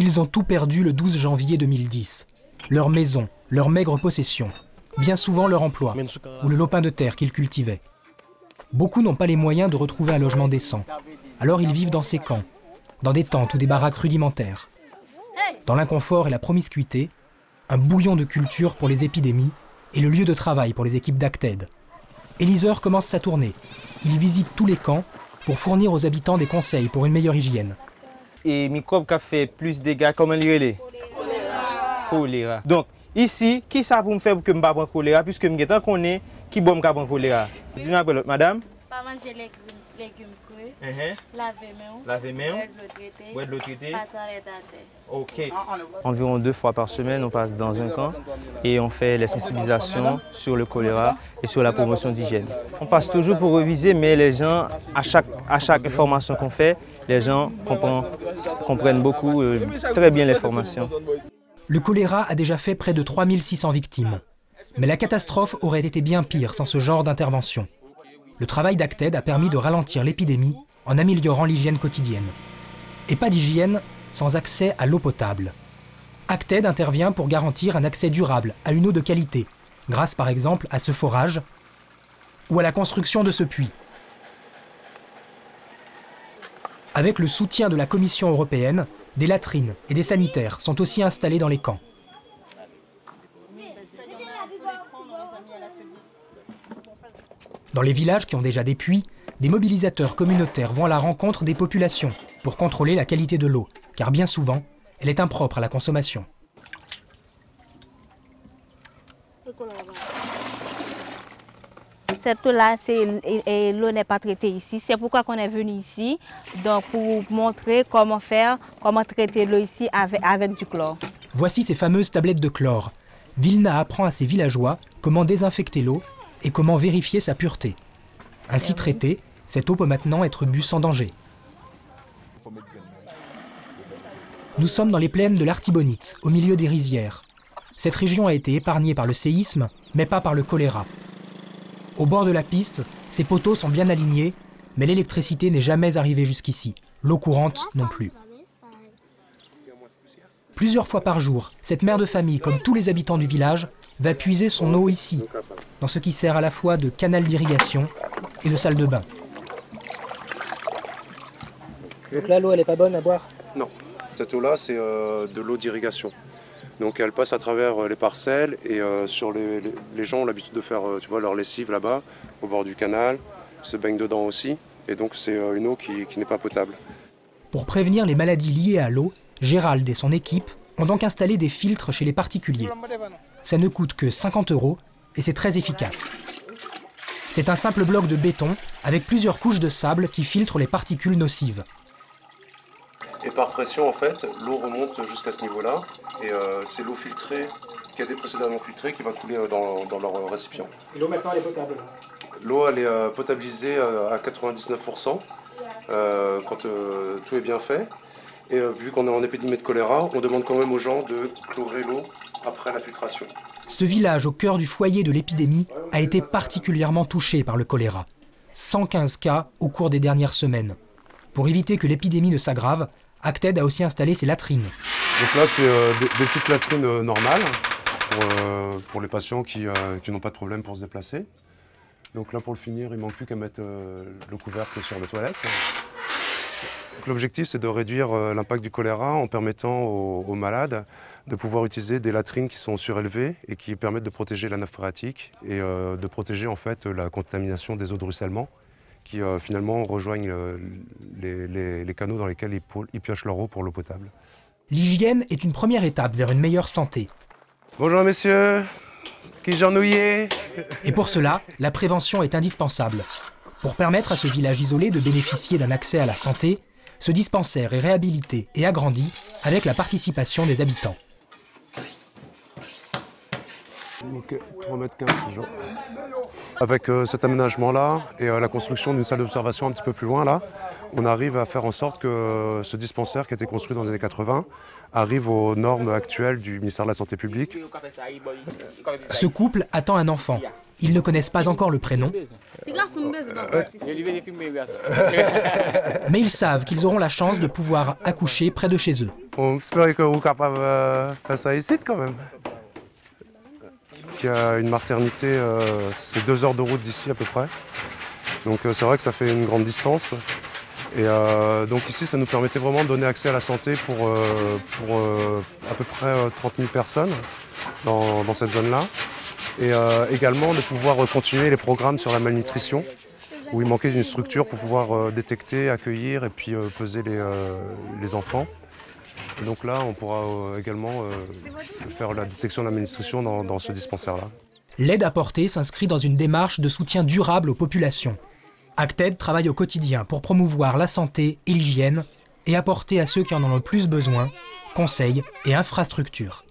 Ils ont tout perdu le 12 janvier 2010. Leur maison, leur maigre possession, bien souvent leur emploi, ou le lopin de terre qu'ils cultivaient. Beaucoup n'ont pas les moyens de retrouver un logement décent. Alors ils vivent dans ces camps, dans des tentes ou des baraques rudimentaires. Dans l'inconfort et la promiscuité, un bouillon de culture pour les épidémies et le lieu de travail pour les équipes d'Acted. Eliseur commence sa tournée. Il visite tous les camps pour fournir aux habitants des conseils pour une meilleure hygiène. Et microbe qui a fait plus de dégâts, comment il choléra. Donc, ici, qui ça pour me faire pour que je ne prenne pas choléra, puisque je connais qui bon prendre choléra. Madame? Pas manger les légumes crus, laver main, boire de l'eau traitée, la toilette à terre. Ok. Environ 2 fois par semaine, on passe dans un camp et on fait les sensibilisations sur le choléra et sur la promotion d'hygiène. On passe toujours pour réviser, mais les gens, à chaque information qu'on fait, les gens comprennent beaucoup, très bien les formations. Le choléra a déjà fait près de 3600 victimes. Mais la catastrophe aurait été bien pire sans ce genre d'intervention. Le travail d'Acted a permis de ralentir l'épidémie en améliorant l'hygiène quotidienne. Et pas d'hygiène sans accès à l'eau potable. Acted intervient pour garantir un accès durable à une eau de qualité, grâce par exemple à ce forage ou à la construction de ce puits. Avec le soutien de la Commission européenne, des latrines et des sanitaires sont aussi installés dans les camps. Dans les villages qui ont déjà des puits, des mobilisateurs communautaires vont à la rencontre des populations pour contrôler la qualité de l'eau, car bien souvent, elle est impropre à la consommation. Cette eau-là, l'eau n'est pas traitée ici. C'est pourquoi on est venu ici, donc pour montrer comment traiter l'eau ici avec du chlore. Voici ces fameuses tablettes de chlore. Vilna apprend à ses villageois comment désinfecter l'eau et comment vérifier sa pureté. Ainsi traitée, cette eau peut maintenant être bue sans danger. Nous sommes dans les plaines de l'Artibonite, au milieu des rizières. Cette région a été épargnée par le séisme, mais pas par le choléra. Au bord de la piste, ces poteaux sont bien alignés, mais l'électricité n'est jamais arrivée jusqu'ici. L'eau courante non plus. Plusieurs fois par jour, cette mère de famille, comme tous les habitants du village, va puiser son eau ici, dans ce qui sert à la fois de canal d'irrigation et de salle de bain. Donc là, l'eau, elle n'est pas bonne à boire? Non. Cette eau-là, c'est de l'eau d'irrigation. Donc elle passe à travers les parcelles et les gens ont l'habitude de faire leur lessive là-bas, au bord du canal, se baignent dedans aussi. Et donc c'est une eau qui n'est pas potable. Pour prévenir les maladies liées à l'eau, Gérald et son équipe ont donc installé des filtres chez les particuliers. Ça ne coûte que 50 € et c'est très efficace. C'est un simple bloc de béton avec plusieurs couches de sable qui filtrent les particules nocives. Et par pression, en fait, l'eau remonte jusqu'à ce niveau-là. Et c'est l'eau filtrée, qui a été précédemment filtrée, qui va couler dans leur récipient. Et l'eau maintenant, elle est potable? L'eau, elle est potabilisée à 99% quand tout est bien fait. Et vu qu'on est en épidémie de choléra, on demande quand même aux gens de chlorer l'eau après la filtration. Ce village au cœur du foyer de l'épidémie a été particulièrement touché par le choléra. 115 cas au cours des dernières semaines. Pour éviter que l'épidémie ne s'aggrave, Acted a aussi installé ses latrines. Donc là, c'est des petites latrines normales pour les patients qui n'ont pas de problème pour se déplacer. Donc là, pour le finir, il ne manque plus qu'à mettre le couvercle sur les toilettes. L'objectif, c'est de réduire l'impact du choléra en permettant aux malades de pouvoir utiliser des latrines qui sont surélevées et qui permettent de protéger la nappe phréatique et de protéger en fait la contamination des eaux de ruissellement qui finalement rejoignent les canaux dans lesquels ils piochent leur eau pour l'eau potable. L'hygiène est une première étape vers une meilleure santé. Bonjour messieurs, qui genouillé? Et pour cela, la prévention est indispensable. Pour permettre à ce village isolé de bénéficier d'un accès à la santé, ce dispensaire est réhabilité et agrandi avec la participation des habitants. Ok, 3,15 m. Avec cet aménagement-là et la construction d'une salle d'observation un petit peu plus loin, là, on arrive à faire en sorte que ce dispensaire qui a été construit dans les années 80 arrive aux normes actuelles du ministère de la Santé publique. Ce couple attend un enfant. Ils ne connaissent pas encore le prénom, mais ils savent qu'ils auront la chance de pouvoir accoucher près de chez eux. On espère que vous êtes capable de faire ça ici quand même. Il y a une maternité, c'est 2 heures de route d'ici à peu près. Donc c'est vrai que ça fait une grande distance. Et donc ici, ça nous permettait vraiment de donner accès à la santé pour à peu près 30 000 personnes dans cette zone-là. Et également de pouvoir continuer les programmes sur la malnutrition, où il manquait d'une structure pour pouvoir détecter, accueillir et puis peser les enfants. Et donc là, on pourra également faire la détection de la malnutrition dans ce dispensaire-là. L'aide apportée s'inscrit dans une démarche de soutien durable aux populations. Acted travaille au quotidien pour promouvoir la santé et l'hygiène et apporter à ceux qui en ont le plus besoin conseils et infrastructures.